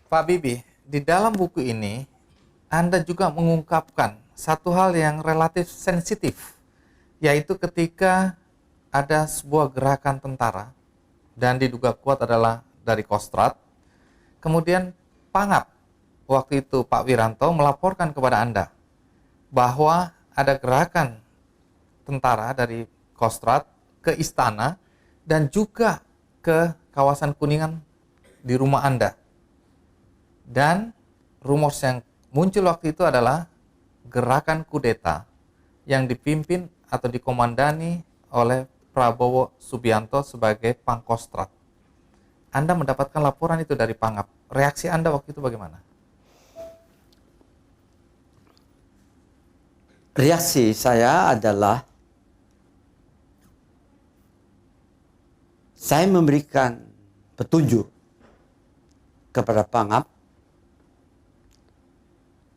Pak Bibi, di dalam buku ini Anda juga mengungkapkan satu hal yang relatif sensitif, yaitu ketika ada sebuah gerakan tentara dan diduga kuat adalah dari Kostrad. Kemudian Pangap, waktu itu Pak Wiranto melaporkan kepada Anda bahwa ada gerakan tentara dari Kostrad ke istana dan juga ke kawasan Kuningan di rumah Anda. Dan rumors yang muncul waktu itu adalah gerakan kudeta yang dipimpin atau dikomandani oleh Prabowo Subianto sebagai Pangkostrat. Anda mendapatkan laporan itu dari Pangap. Reaksi Anda waktu itu bagaimana? Reaksi saya adalah saya memberikan petunjuk kepada Pangap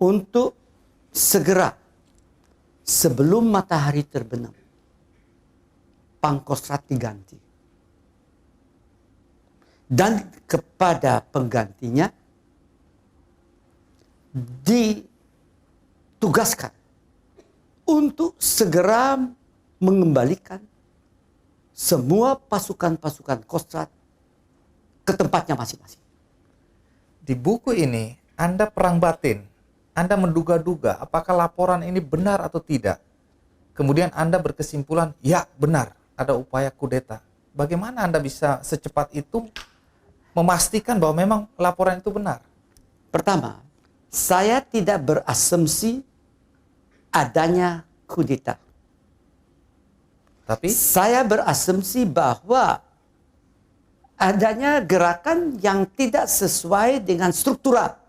untuk segera sebelum matahari terbenam Pangkostrat diganti. Dan kepada penggantinya ditugaskan untuk segera mengembalikan semua pasukan-pasukan Kostrad ke tempatnya masing-masing. Di buku ini Anda perang batin. Anda menduga-duga apakah laporan ini benar atau tidak. Kemudian Anda berkesimpulan, ya benar, ada upaya kudeta. Bagaimana Anda bisa secepat itu memastikan bahwa memang laporan itu benar? Pertama, saya tidak berasumsi adanya kudeta. Tapi Saya berasumsi bahwa adanya gerakan yang tidak sesuai dengan struktural.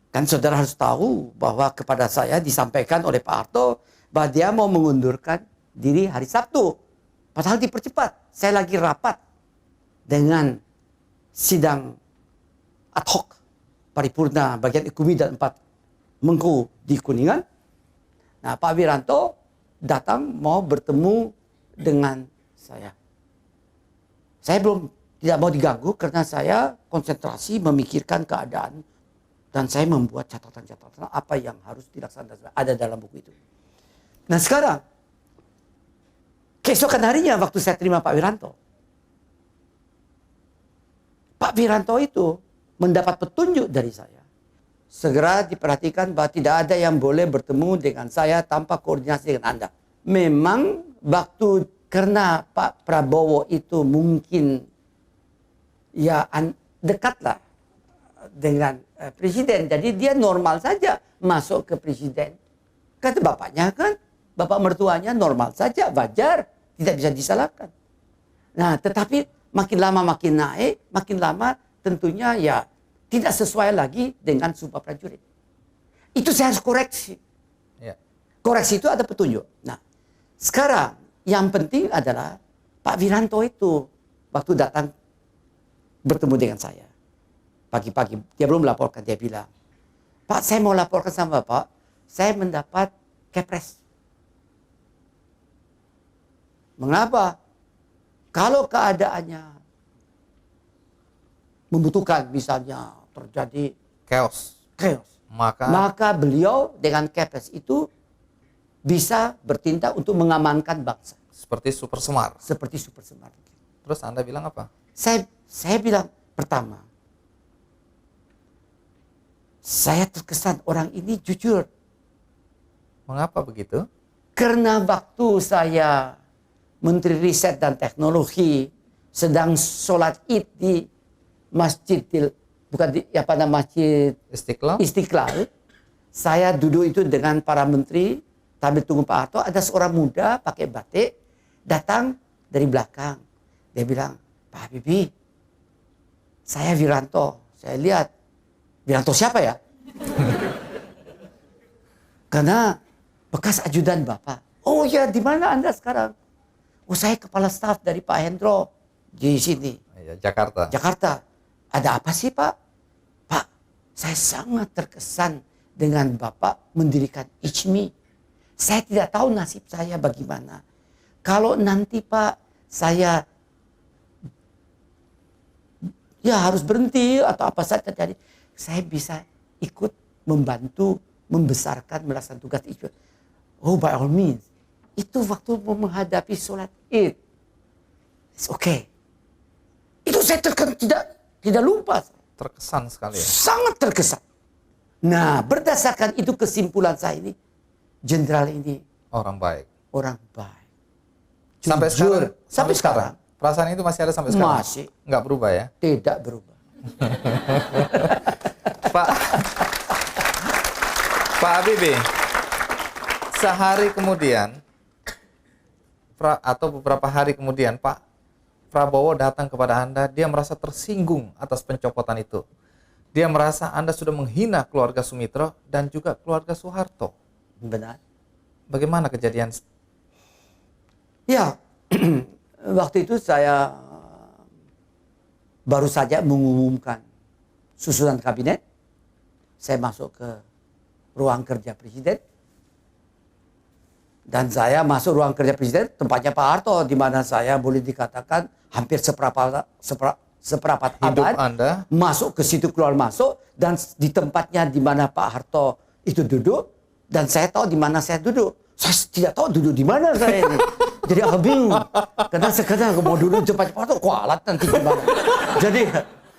Kan saudara harus tahu bahwa kepada saya disampaikan oleh Pak Harto bahwa dia mau mengundurkan diri hari Sabtu. Padahal dipercepat. Saya lagi rapat dengan sidang ad hoc paripurna bagian ekonomi dan 4 Mengku di Kuningan. Nah, Pak Wiranto datang mau bertemu dengan saya. Saya tidak mau diganggu karena saya konsentrasi memikirkan keadaan dan saya membuat catatan-catatan apa yang harus dilaksanakan ada dalam buku itu. Nah, sekarang keesokan harinya waktu saya terima Pak Wiranto, Pak Wiranto itu mendapat petunjuk dari saya. Segera diperhatikan bahwa tidak ada yang boleh bertemu dengan saya tanpa koordinasi dengan Anda. Memang waktu karena Pak Prabowo itu mungkin ya dekatlah dengan presiden. Jadi dia normal saja masuk ke presiden. Kata bapaknya kan, bapak mertuanya normal saja, wajar, tidak bisa disalahkan. Nah, tetapi makin lama makin naik, makin lama tentunya ya tidak sesuai lagi dengan Sumpah Prajurit. Itu saya harus koreksi. ya. Koreksi itu ada petunjuk. Nah, sekarang yang penting adalah Pak Wiranto itu waktu datang bertemu dengan saya. Pagi-pagi, dia belum melaporkan, dia bilang, Pak, saya mau laporkan sama Bapak, saya mendapat kepres. Mengapa? Kalau keadaannya membutuhkan, misalnya terjadi Chaos. maka beliau dengan kepres itu bisa bertindak untuk mengamankan bangsa. Seperti Super Semar. Seperti Super Semar. Terus Anda bilang apa? Saya bilang, pertama, saya terkesan orang ini jujur. Mengapa begitu? Karena waktu saya Menteri Riset dan Teknologi sedang sholat Id di Masjid Istiqlal. Saya duduk itu dengan para menteri sambil tunggu Pak Harto. Ada seorang muda pakai batik datang dari belakang. Dia bilang, Pak Habibie, saya Wiranto. Saya lihat, Wiranto siapa ya? Karena bekas ajudan Bapak. Oh ya, di mana Anda sekarang? Oh, saya kepala staf dari Pak Hendro di sini. Ya, Jakarta. Ada apa sih Pak? Pak, saya sangat terkesan dengan Bapak mendirikan ICMI. Saya tidak tahu nasib saya bagaimana. Kalau nanti Pak, saya ya harus berhenti atau apa saja terjadi, saya bisa ikut membantu membesarkan melaksanakan tugas itu. Oh, by all means. Itu waktu menghadapi sholat Id. It's okay. Itu saya tidak lupa. Terkesan sekali ya. Sangat terkesan. Nah, berdasarkan itu kesimpulan saya ini, jenderal ini Orang baik. orang baik. Sampai Jujur. sekarang? Sampai sekarang. Perasaan itu masih ada sampai sekarang? Masih. Nggak berubah ya? Tidak berubah. Pak Pak Habibie, sehari kemudian atau beberapa hari kemudian Pak Prabowo datang kepada Anda, dia merasa tersinggung atas pencopotan itu. Dia merasa Anda sudah menghina keluarga Sumitro dan juga keluarga Soeharto. Benar. Bagaimana kejadian? Ya, waktu itu saya baru saja mengumumkan susunan kabinet. Saya masuk ke ruang kerja presiden. Dan saya masuk ruang kerja presiden, tempatnya Pak Harto, di mana saya boleh dikatakan hampir seperempat Hidup abad Anda? masuk ke situ keluar masuk, dan di tempatnya di mana Pak Harto itu duduk, dan saya tahu di mana saya duduk. Saya tidak tahu duduk di mana saya ini. Jadi agak bingung. Karena sekarang mau duduk di tempat Pak Harto, kualat nanti gimana.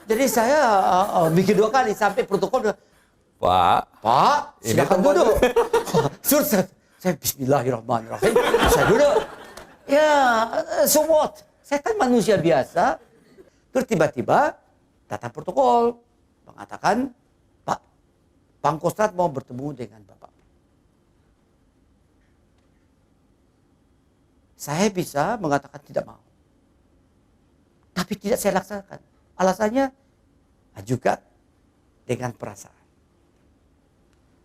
Jadi saya bikin 2 kali sampai protokol. Pak, silakan duduk. Saya bismillahirrahmanirrahim. Saya duduk. Ya, so what? Saya kan manusia biasa. Terus tiba-tiba datang protokol. Mengatakan, Pak, Pangkostrat mau bertemu dengan Bapak. Saya bisa mengatakan tidak mau. Tapi tidak saya laksanakan. Alasannya juga dengan perasaan.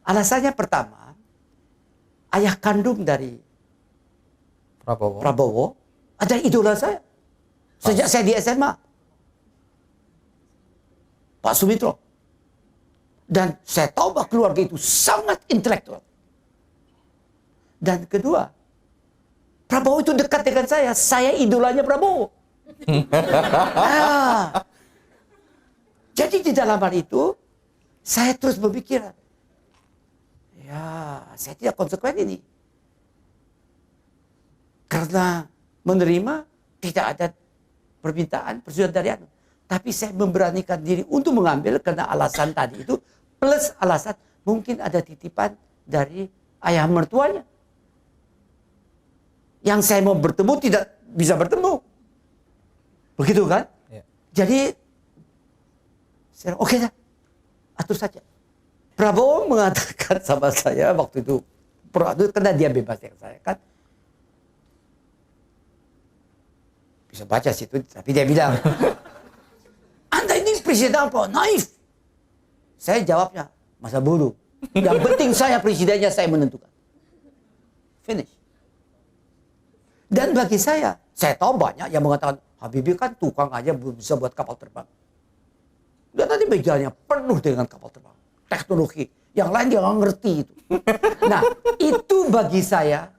Alasannya pertama, ayah kandung dari Prabowo adalah idola saya. Sejak saya di SMA. Pak Sumitro. Dan saya tahu bahwa keluarga itu sangat intelektual. Dan kedua, Prabowo itu dekat dengan saya idolanya Prabowo. Jadi di dalam hal itu, saya terus berpikir, ya, saya tidak konsekuen ini. Karena menerima tidak ada permintaan, persetujuan dari anu. Tapi saya memberanikan diri untuk mengambil karena alasan tadi itu, plus alasan mungkin ada titipan dari ayah mertuanya. Yang saya mau bertemu tidak bisa bertemu. Begitu kan? Ya. Jadi, saya oke dah, atur saja. Prabowo mengatakan sama saya waktu itu, karena dia bebas yang saya kan, bisa baca situ, tapi dia bilang, Anda ini presiden apa? Naif. Saya jawabnya, masa bodoh. Yang penting saya presidennya, saya menentukan. Finish. Dan bagi saya tahu banyak yang mengatakan, Habibie kan tukang aja belum bisa buat kapal terbang. Dan tadi mejanya penuh dengan kapal terbang. Teknologi. Yang lain dia nggak ngerti itu. Nah, itu bagi saya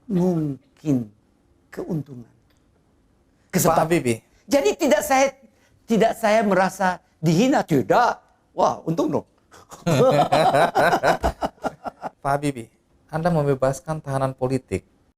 mungkin keuntungan. Pak Habibie. Jadi tidak saya merasa dihina. Tidak. Wah, untung dong. Pak Habibie, Anda membebaskan tahanan politik